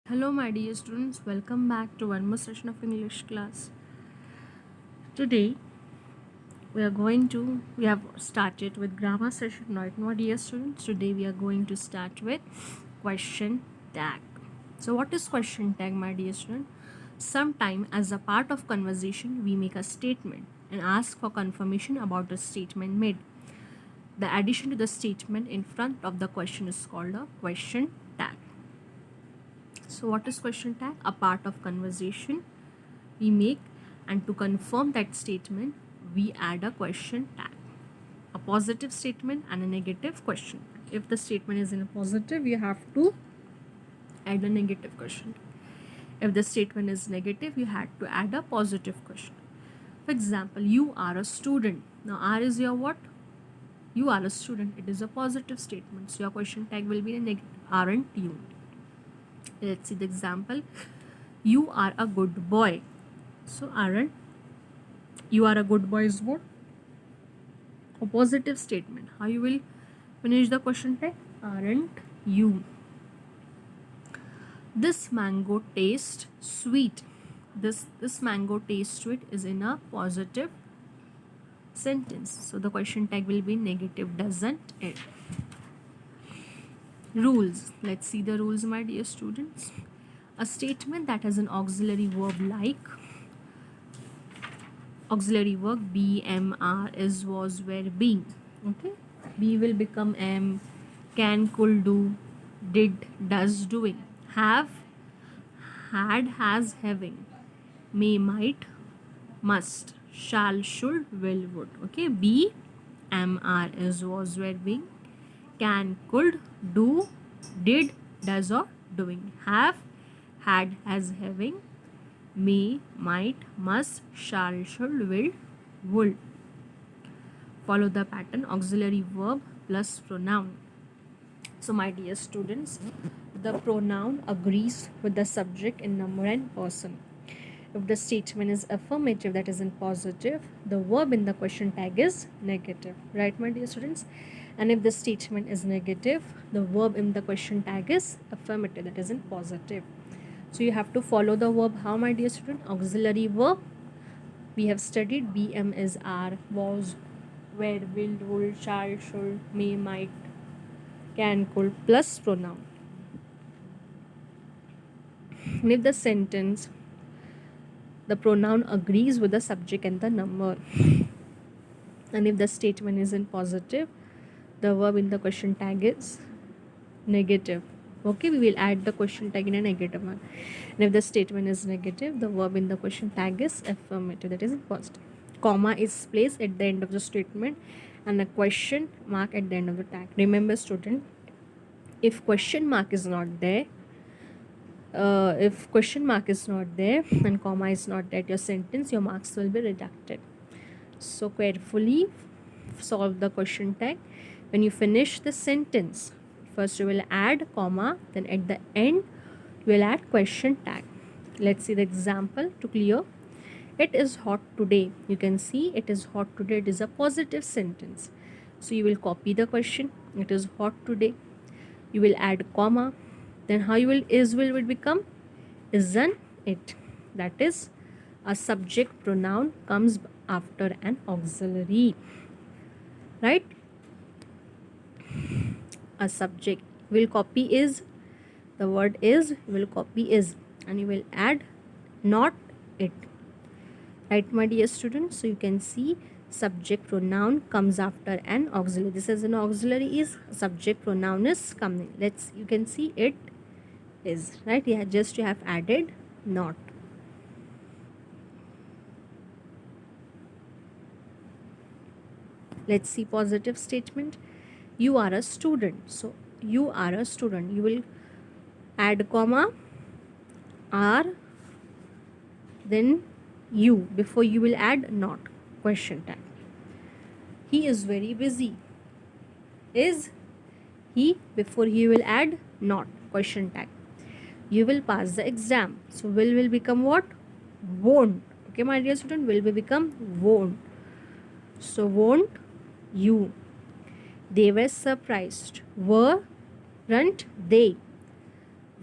Hello, my dear students. Welcome back to one more session of English class. Today, we have started with grammar session, right? Now, dear students, today we are going to start with question tag. So, what is question tag, my dear student? Sometime, as a part of conversation, we make a statement and ask for confirmation about the statement made. The addition to the statement in front of the question is called a question tag. So, what is question tag? A part of conversation we make, and to confirm that statement we add a question tag, a positive statement and a negative question. If the statement is in a positive, you have to add a negative question. If the statement is negative, you had to add a positive question. For example, you are a student. Now R is your what? You are a student. It is a positive statement, so your question tag will be a negative. Aren't you? Let's see the example. You are a good boy. So aren't you are a good boy is what? A positive statement. How you will finish the question tag? Aren't you? This mango tastes sweet. This mango tastes sweet is in a positive sentence. So the question tag will be negative, doesn't it? Rules. Let's see the rules, my dear students. A statement that has an auxiliary verb like auxiliary verb be, am, are, is, was, were, being. Okay, be will become am, can, could, do, did, does, doing, have, had, has, having, may, might, must, shall, should, will, would. Okay, be, am, are, is, was, were, being, can, could, do, did, does, or doing, have, had, has, having, may, might, must, shall, should, will, would. Follow the pattern: auxiliary verb plus pronoun. So, my dear students, the pronoun agrees with the subject in number and person. If the statement is affirmative, that is in positive, the verb in the question tag is negative. Right, my dear students? And if the statement is negative, the verb in the question tag is affirmative, that is in positive. So you have to follow the verb. How, my dear student? Auxiliary verb. We have studied BM is are, was, were, will, would, shall, should, may, might, can, could plus pronoun. And if the sentence, the pronoun agrees with the subject and the number, and if the statement is in positive, the verb in the question tag is negative. Okay, we will add the question tag in a negative one. And if the statement is negative, the verb in the question tag is affirmative, that is positive. Comma is placed at the end of the statement and a question mark at the end of the tag. Remember, student, if question mark is not there, and comma is not there, your sentence, your marks will be reducted. So carefully solve the question tag. When you finish the sentence, first you will add comma, then at the end you will add question tag. Let's see the example to clear. It is hot today. You can see it is hot today. It is a positive sentence. So you will copy the question. It is hot today. You will add comma. Then how you will become isn't it. That is, a subject pronoun comes after an auxiliary. Right? A subject will copy is, the word is, you will copy is, and you will add not it. Right, my dear students? So you can see subject pronoun comes after an auxiliary. This is an auxiliary is, subject pronoun is coming. You can see it is, right? Yeah, just you have added not. Let's see positive statement. You are a student. So you are a student. You will add comma, are, then you. Before you will add not, question tag. He is very busy. Is he, before he will add not, question tag. You will pass the exam. So will become what? Won't. Okay, my dear student, will become won't. So won't you. They were surprised. Weren't they?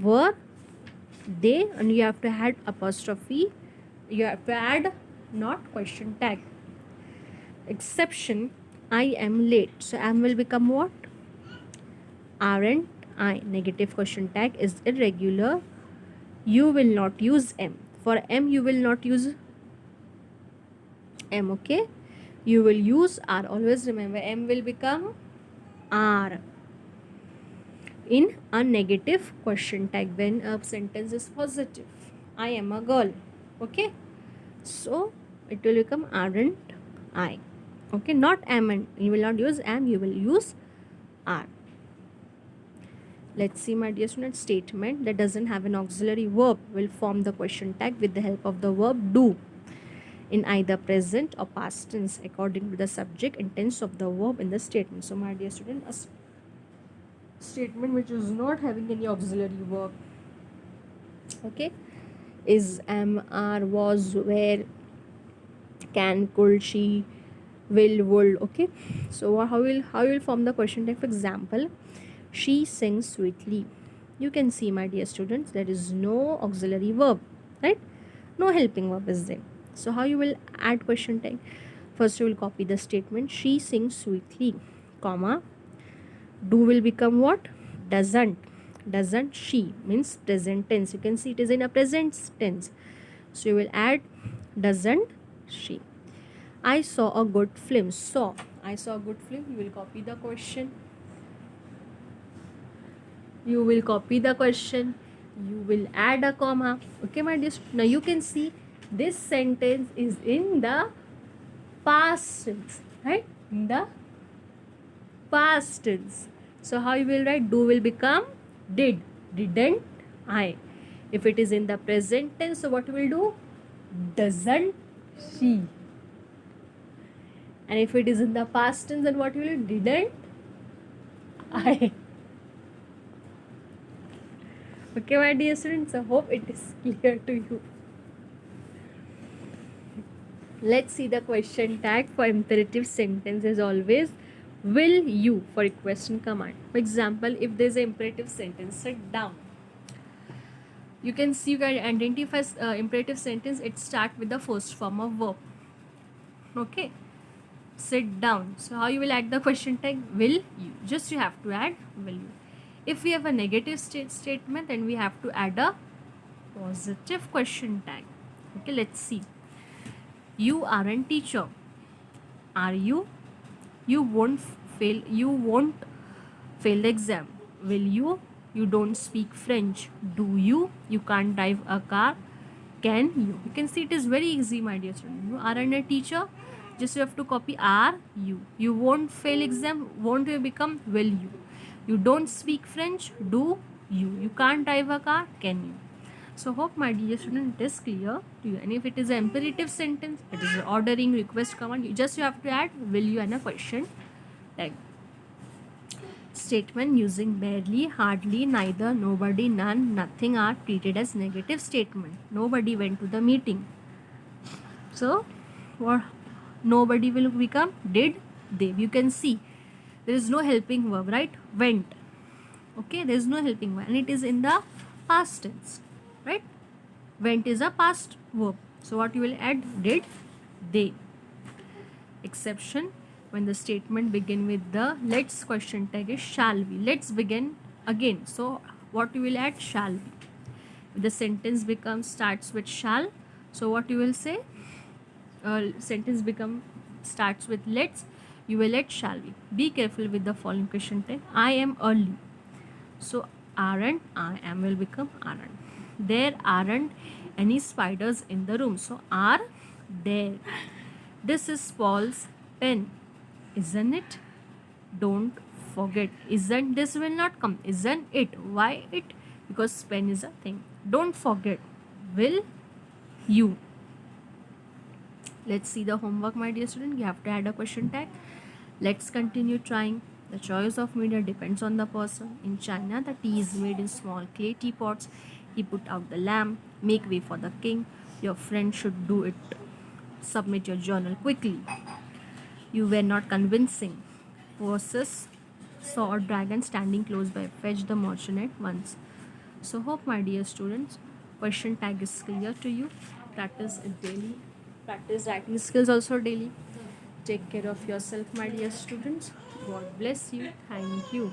Weren't they, and you have to add apostrophe, you have to add not question tag. Exception, I am late. So am will become what? Aren't I. Negative question tag is irregular. You will not use am. For am you will not use am, okay? You will use are. Always remember am will become are in a negative question tag when a sentence is positive. I am a girl, okay? So it will become aren't I, okay? Not am, and you will not use am, you will use are. Let's see, my dear student, statement that doesn't have an auxiliary verb will form the question tag with the help of the verb do in either present or past tense according to the subject and tense of the verb in the statement. So my dear student, a statement which is not having any auxiliary verb, okay, is, am, are, was, were, can, could, she, will, would, okay. So how will form the question tag? For example, she sings sweetly. You can see, my dear students, there is no auxiliary verb, right? No helping verb is there. So how you will add question tag? First you will copy the statement she sings sweetly, comma, do will become what? Doesn't she means present tense. You can see it is in a present tense. So you will add doesn't she. I saw a good film. I saw a good film. You will copy the question. You will copy the question. You will add a comma. Okay, my dear. Now you can see this sentence is in the past tense, right? In the past tense. So how you will write? Do will become did. Didn't I? If it is in the present tense, so what you will do? Doesn't she? And if it is in the past tense, then what you will do? Didn't I? Okay, my dear students, I hope it is clear to you. Let's see the question tag for imperative sentence is always will you for request and command. For example, if there is an imperative sentence, sit down. You can see, you can identify imperative sentence, it starts with the first form of verb. Okay, sit down. So how you will add the question tag? Will you. Just you have to add will you. If we have a negative statement, then we have to add a positive question tag. Okay, let's see. You aren't teacher. Are you? You won't fail. You won't fail the exam. Will you? You don't speak French. Do you? You can't drive a car. Can you? You can see it is very easy, my dear student. You aren't a teacher. Just you have to copy are you. You won't fail exam. Won't you become will you? You don't speak French. Do you? You can't drive a car. Can you? So hope, my dear student, it is clear to you. And if it is an imperative sentence, it is an ordering request command. You have to add will you and a question tag. Statement using barely, hardly, neither, nobody, none, nothing are treated as negative statement. Nobody went to the meeting. So what? Nobody will become did they. You can see there is no helping verb, right? Went. Okay, there is no helping verb and it is in the past tense, right? Went is a past verb. So what you will add? Did they. Exception, when the statement begin with the let's question tag is shall we. Let's begin again. So what you will add? Shall we. If the sentence starts with shall, so what you will say? Sentence starts with let's, you will add shall we. Be careful with the following question tag. I am early. So aren't, I am will become aren't. There aren't any spiders in the room. So are there. This is Paul's pen, isn't it? Don't forget. Isn't this will not come. Isn't it? Why it? Because pen is a thing. Don't forget. Will you? Let's see the homework, my dear student. You have to add a question tag. Let's continue trying. The choice of media depends on the person. In China, the tea is made in small clay teapots. He put out the lamp. Make way for the king. Your friend should do it. Submit your journal quickly. You were not convincing. Versus saw a dragon standing close by. Fetch the merchant at once. So hope, my dear students, question tag is clear to you. Practice it daily. Practice writing skills also daily. Take care of yourself, my dear students. God bless you. Thank you.